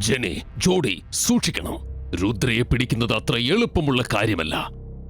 ജെനി, ജോഡി, സൂക്ഷിക്കണം. രുദ്രയെ പിടിക്കുന്നത് അത്ര എളുപ്പമുള്ള കാര്യമല്ല.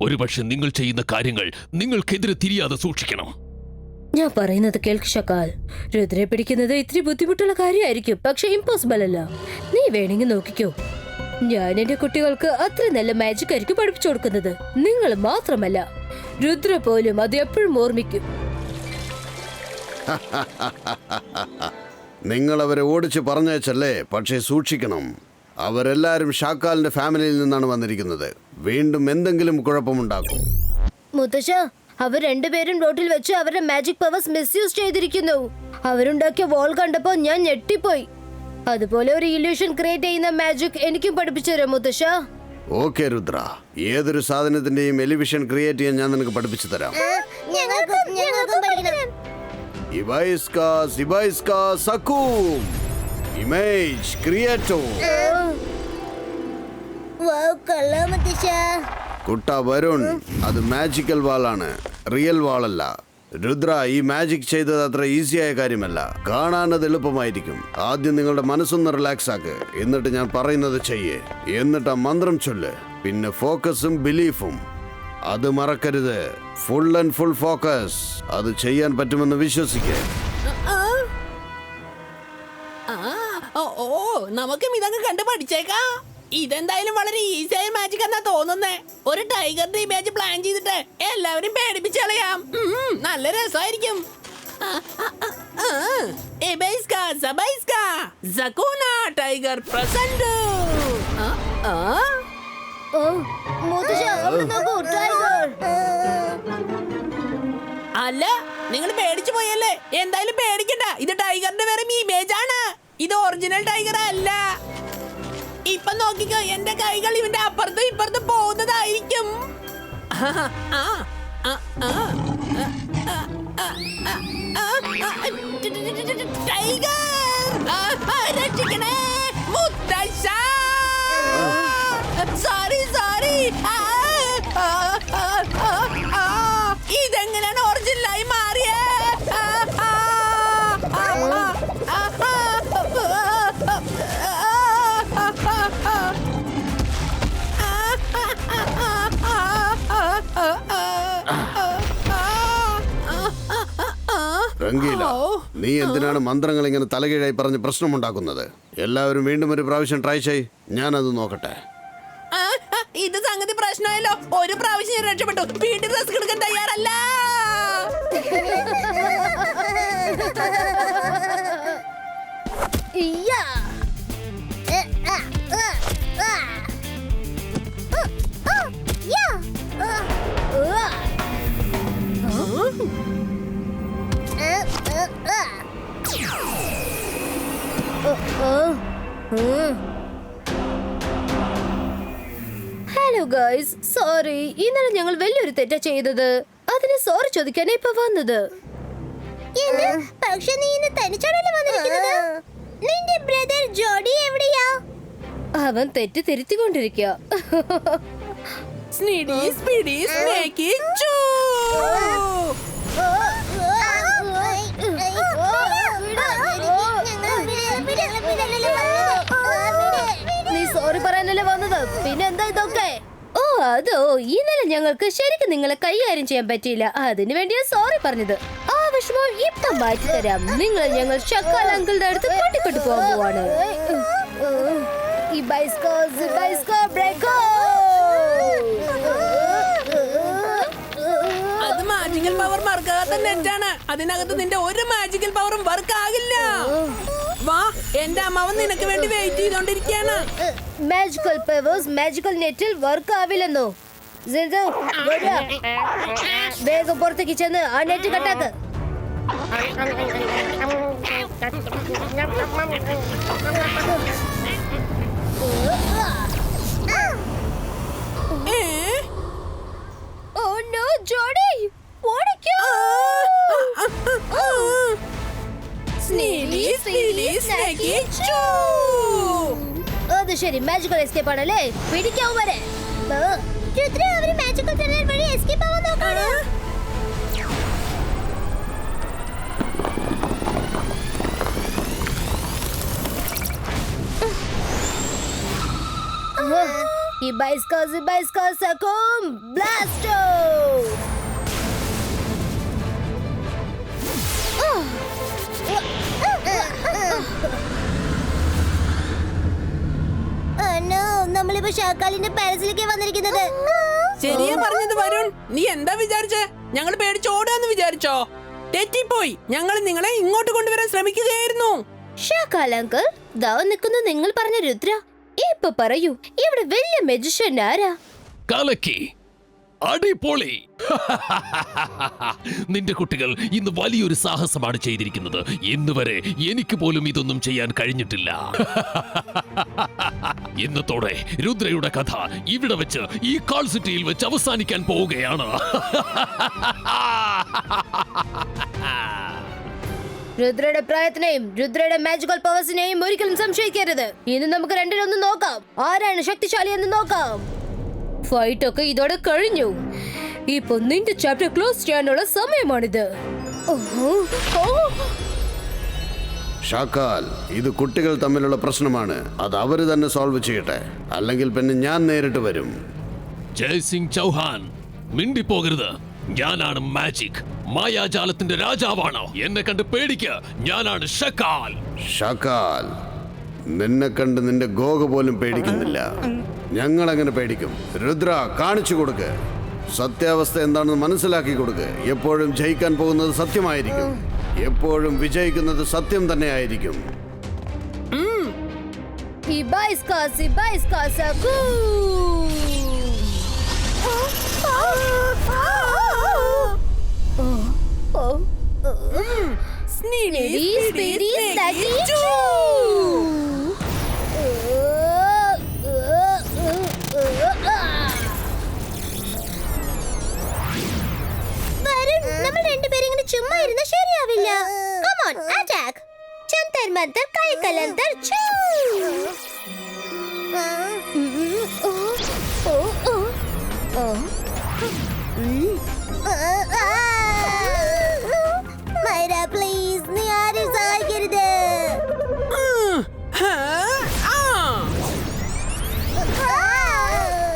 ഒരുപക്ഷെ നിങ്ങൾ ചെയ്യുന്ന കാര്യങ്ങൾ നിങ്ങൾക്കെതിരെ തിരിയാതെ സൂക്ഷിക്കണം. ഞാൻ പറയുന്നത് കേൾക്ക് ഷക്കാൽ. രുദ്രയെ പിടിക്കുന്നത് ഇത്തിരി ബുദ്ധിമുട്ടുള്ള കാര്യമായിരിക്കും, പക്ഷെ ഇമ്പോസിബിൾ അല്ല. നീ വേണമെങ്കിൽ നോക്കിക്കോ. ഞാൻ എന്റെ കുട്ടികൾക്ക് അത്ര നല്ല മാജിക് ആയിരിക്കും പഠിപ്പിച്ചു കൊടുക്കുന്നത്. നിങ്ങൾ മാത്രമല്ല, രുദ്ര പോലും അത് എപ്പോഴും ഓർമ്മിക്കും. നിങ്ങൾ അവരെ ഓടിച്ച് പറഞ്ഞയച്ചല്ലേ, പക്ഷേ സൂക്ഷിക്കണം. അവരെല്ലാരും ഷാക്കാലിന്റെ ഫാമിലിയിൽ നിന്നാണ് വന്നിരിക്കുന്നത്. വീണ്ടും എന്തെങ്കിലും കുഴപ്പമുണ്ടാക്കും. മുത്തശ്ശ, അവർ രണ്ടുപേരും റോഡിൽ വെച്ച് അവരുടെ മാജിക് പവേഴ്സ് മിസ്യൂസ് ചെയ്തിരിക്കുന്നു. അവരുണ്ടാക്കിയ വോൾ കണ്ടപ്പോ ഞാൻ ഞെട്ടിപ്പോയി. അതുപോലെ ഒരു ഇല്യൂഷൻ ക്രിയേറ്റ് ചെയ്യുന്ന മാജിക് എനിക്കും പഠിപ്പിച്ചു തരാം മുത്തശ്ശ. ഓക്കെ രുദ്ര, ഏതൊരു സാധനത്തിന്റെയും എലിവിഷൻ ക്രിയേറ്റ് ചെയ്യാൻ ഞാൻ നിനക്ക് പഠിപ്പിച്ചു തരാം. ഇബൈസ്കാ സിബൈസ്കാ സകൂം ഇമേജ് ക്രിയേറ്റോ. കുട്ട വരുൺ, അത് മാജിക്കൽ വാളാണ്, റിയൽ വാളല്ല. രുദ്ര, ഈ മാജിക് ചെയ്തത് അത്ര ഈസിയായ കാര്യമല്ല. കാണാൻ അത് എളുപ്പമായിരിക്കും. ആദ്യം നിങ്ങളുടെ മനസ്സൊന്ന് റിലാക്സ് ആക്ക്, എന്നിട്ട് ഞാൻ പറയുന്നത് ചെയ്യേ. എന്നിട്ട് ആ മന്ത്രം ചൊല്ല്. പിന്നെ ഫോക്കസും ബിലീഫും അത് മറക്കരുത്. Full and full focus. അത് ചെയ്യാൻ പറ്റുമെന്ന് വിശ്വസിക്കേ. നമുക്കും ഇതൊക്കെ കണ്ട് പഠിച്ചേക്കാം. ഇതെന്തായാലും വളരെ ഈസിയായ മാജിക് എന്നാ തോന്നുന്നേ. ഒരു ടൈഗറിന്റെ ഇമേജ് പ്ലാൻ ചെയ്തിട്ട് എല്ലാവരും പേടിപ്പിച്ച് കളയാം. നല്ല രസമായിരിക്കും. Tiger present. അല്ല, നിങ്ങൾ പേടിച്ചു പോയല്ലേ? എന്തായാലും പേടിക്കണ്ട. ഇത് ടൈഗറിന്റെ വേറെ ഇമേജ് ആണ്. ഇത് ഒറിജിനൽ ടൈഗർ അല്ല. ഇപ്പൊ നോക്കിക്കോ, എന്റെ കൈകൾ ഇവന്റെ അപ്പുറത്തും ഇപ്പുറത്തും പോകുന്നതായിരിക്കും. രക്ഷിക്കണേ മുത്തശ്ശ. Sorry sorry. ഇതെങ്ങനെയാണ് ഒറിജിനലായി മാറിയേ? രംഗീല, നീ എന്തിനാണ് മന്ത്രങ്ങൾ ഇങ്ങനെ തലകീഴായി പറഞ്ഞ് പ്രശ്നമുണ്ടാക്കുന്നത്? എല്ലാവരും വീണ്ടും ഒരു പ്രാവശ്യം ട്രൈ ചെയ്, ഞാനത് നോക്കട്ടെ. ഇത് സംഗതി പ്രശ്നമായല്ലോ. ഒരു പ്രാവശ്യം ഞാൻ രക്ഷപ്പെട്ടു, വീണ്ടും റിസ്ക് എടുക്കാൻ തയ്യാറല്ല. Hello guys, sorry. ഇന്നലെ ഞങ്ങൾ വലിയൊരു തെറ്റാ ചെയ്തത്. അതിന് സോറി ചോദിക്കാനാ ഇപ്പൊ വന്നത്. പക്ഷെ നീ ഇന്ന് തനിച്ചാണല്ലോ വന്നിരിക്കുന്നത്. നിന്റെ ബ്രദർ ജോഡി എവിടെയാ? അവൻ തെറ്റ് തിരുത്തിക്കൊണ്ടിരിക്കുക. സ്നീഡി സ്പീഡി സ്നേക്കി ചൂ. നീ സോറി പറയാനല്ലേ വന്നത്, പിന്നെ എന്താ ഇതൊക്കെ? ഓ അതോ, ഇന്നലെ ഞങ്ങൾക്ക് ശരിക്കും നിങ്ങളെ കൈകാര്യം ചെയ്യാൻ പറ്റിയില്ല. അതിനു വേണ്ടിയാ സോറി പറഞ്ഞത്. ആ വിഷമം ഇപ്പൊ മാറ്റി തരാം. നിങ്ങളെ ഞങ്ങൾ ഷക്കാൽ അങ്കിളുടെ അടുത്ത് കൂട്ടിക്കൊണ്ടു പോകാൻ പോവാണ്. അത് മാജിക്കൽ പവർ വർക്കാകാത്ത നെറ്റാണ്. അതിനകത്ത് നിന്റെ ഒരു മാജിക്കൽ പവറും വർക്ക് ആകില്ല. വാ, എന്റെ അമ്മാവൻ നിനക്ക് വേണ്ടി വെയിറ്റ് ചെയ്തോണ്ടിരിക്കാണ്. മാജിക്കൽ പവേഴ്സ് മാജിക്കൽ നെറ്റിൽ വർക്ക് ആവില്ലെന്നോ? വേഗം പുറത്തേക്ക് ചെന്ന് ആ നെറ്റ് കട്ടാക്ക്. Oh no, Jody! ഓടിക്കോ! സ്നീഡി സ്പീഡി സ്നേക്കി ചൂ. അത് ശരി, മാജിക്കൽ എസ്കേപ്പ് ആണല്ലേ? പിടിക്കാവൂ വരെ. രുദ്ര, അവര് മാജിക്കൽ ടണൽ വഴി എസ്കേപ്പ് ആവാൻ നോക്കാണ്. Ibaiska Sakum Blasto! നമ്മളിപ്പോ ഷാക്കാലിന്റെ പാലസിലേക്ക് വന്നിരിക്കുന്നത്. ശരിയാ പറഞ്ഞത് വരുൺ. നീ എന്താ വിചാരിച്ചേ? ഞങ്ങൾ പേടിച്ചോടാന്ന് വിചാരിച്ചോ? തെറ്റിപ്പോയി. ഞങ്ങൾ നിങ്ങളെ ഇങ്ങോട്ട് കൊണ്ടുവരാൻ ശ്രമിക്കുകയായിരുന്നു. ഷാക്കാൽ അങ്കിൾ, ദാ നിൽക്കുന്നു നിങ്ങൾ പറഞ്ഞ രുദ്ര. ഇപ്പൊ പറയൂ, ഇവിടെ വലിയ മെജിഷ്യൻ ആരാ? കലക്കി അടിപൊളി. നിന്റെ കുട്ടികൾ ഇന്ന് വലിയൊരു സാഹസമാണ് ചെയ്തിരിക്കുന്നത്. ഇന്ന് വരെ എനിക്ക് പോലും ഇതൊന്നും ചെയ്യാൻ കഴിഞ്ഞിട്ടില്ല. ഇന്നത്തോടെ രുദ്രയുടെ കഥ ഇവിടെ വെച്ച് ഈ കാൾ സിറ്റിയിൽ വെച്ച് അവസാനിക്കാൻ പോവുകയാണ്. രുദ്രയുടെ പ്രായത്തിനെയും രുദ്രയുടെ മാജിക്കൽ പവേഴ്സിനെയും ഒരിക്കലും സംശയിക്കരുത്. ഇന്ന് നമുക്ക് രണ്ടിലൊന്ന് നോക്കാം, ആരാണ് ശക്തിശാലി എന്ന് നോക്കാം. ഫൈറ്റ് ഒക്കെ ഇതോടെ കഴിഞ്ഞു. ഇപ്പൊ നിന്റെ ചാപ്റ്റർ ക്ലോസ് ചെയ്യാനുള്ള സമയമാണിത്. ഷാക്കാൽ, ഇത് കുട്ടികൾ തമ്മിലുള്ള പ്രശ്നമാണ്. അത് അവര് തന്നെ സോൾവ് ചെയ്യട്ടെ, അല്ലെങ്കിൽ പിന്നെ ഞാൻ നേരിട്ട് വരും. ജയ്സിംഗ് ചൗഹാൻ, മിണ്ടിപ്പോകരുത്. ഞാനാണ് മാജിക്, മായാജാലത്തിന്റെ രാജാവാണ്. എന്നെ കണ്ട് പേടിക്ക്. ഞാനാണ് ഷക്കാൽ. ഷാക്കാൽ, നിന്നെ കണ്ട് നിന്റെ ഗോഗ പോലും പേടിക്കുന്നില്ല. ഞങ്ങൾ അങ്ങനെ പേടിക്കും. രുദ്ര, കാണിച്ചു കൊടുക്ക്. സത്യാവസ്ഥ എന്താണെന്ന് മനസ്സിലാക്കി കൊടുക്ക്. എപ്പോഴും ജയിക്കാൻ പോകുന്നത് സത്യമായിരിക്കും. എപ്പോഴും വിജയിക്കുന്നത് സത്യം തന്നെയായിരിക്കും. Ibaiska Sakum! Speedy, Snacky, നമ്മൾ രണ്ടുപേരും ഇങ്ങനെ ചുമ്മാ ഇരുന്ന ശരിയാവില്ല. Come on, attack! Jantar Manthar കൈകലന്തർ ചൂ! മൈര, പ്ലീസ്, നീ ആരെയും സഹായിക്കരുത്.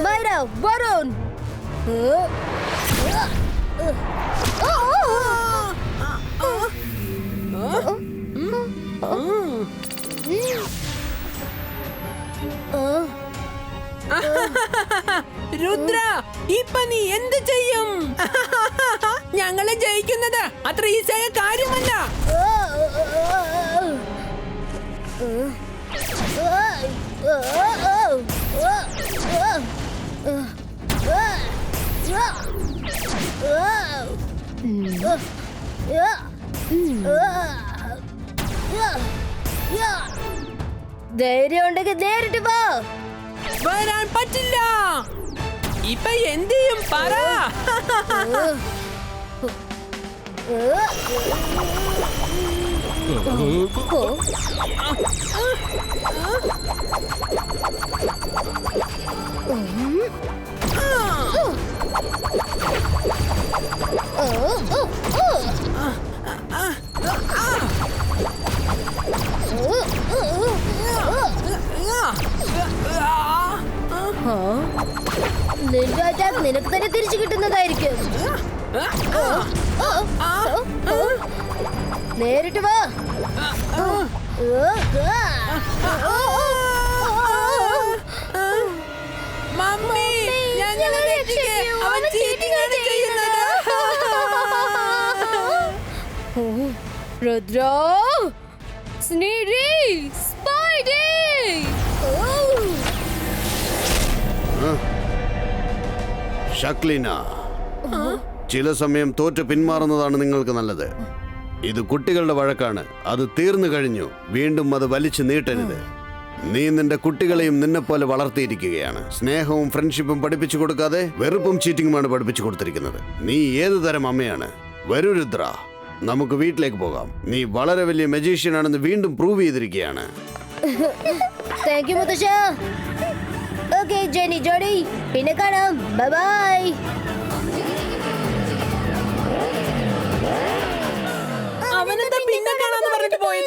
Myra, Varun! രുദ്ര, ഇപ്പൊ നീ എന്ത് ചെയ്യും? ഞങ്ങളെ ജയിക്കുന്നത് അത്ര ഈസിയായ കാര്യമല്ല. ധൈര്യം ഉണ്ടെങ്കിൽ നേരിട്ട് പോ. വരാൻ പറ്റില്ല. ഇപ്പൊ എന്ത് ചെയ്യും പറ. നിന്റെ അറ്റാക്ക് നിനക്ക് തന്നെ തിരിച്ചു കിട്ടുന്നതായിരിക്കും. നേരിട്ട് വാ. മമ്മി, ഞങ്ങളെ രക്ഷിക്ക്. അവൻ ചീറ്റിംഗ് ആണ് ചെയ്യുന്നത്. രുദ്ര, സ്നീഡി, സ്പൈഡി. ഷക്ലീന, ചില സമയം തോറ്റ് പിന്മാറുന്നതാണ് നിങ്ങൾക്ക് നല്ലത്. ഇത് കുട്ടികളുടെ വഴക്കാണ്. അത് തീർന്നു കഴിഞ്ഞു. വീണ്ടും അത് വലിച്ചു നീട്ടരുത്. നീ നിന്റെ കുട്ടികളെയും നിന്നെ പോലെ വളർത്തിയിരിക്കുകയാണ്. സ്നേഹവും ഫ്രണ്ട്ഷിപ്പും പഠിപ്പിച്ചു കൊടുക്കാതെ വെറുപ്പും ചീറ്റിങ്ങുമാണ് പഠിപ്പിച്ചു കൊടുത്തിരിക്കുന്നത്. നീ ഏതു തരം അമ്മയാണ്? വരൂ രുദ്ര, നമുക്ക് വീട്ടിലേക്ക് പോകാം. നീ വളരെ വലിയ മജീഷ്യൻ ആണെന്ന് വീണ്ടും പ്രൂവ് ചെയ്തിരിക്കുകയാണ്. താങ്ക് യു മുത്തശ്ശ. ഓക്കെ ജെനി ജോഡി, പിന്നെ കാണാം. Bye bye. അവനെന്താ പിന്നെ കാണാന്ന് പറഞ്ഞിട്ട് പോയത്?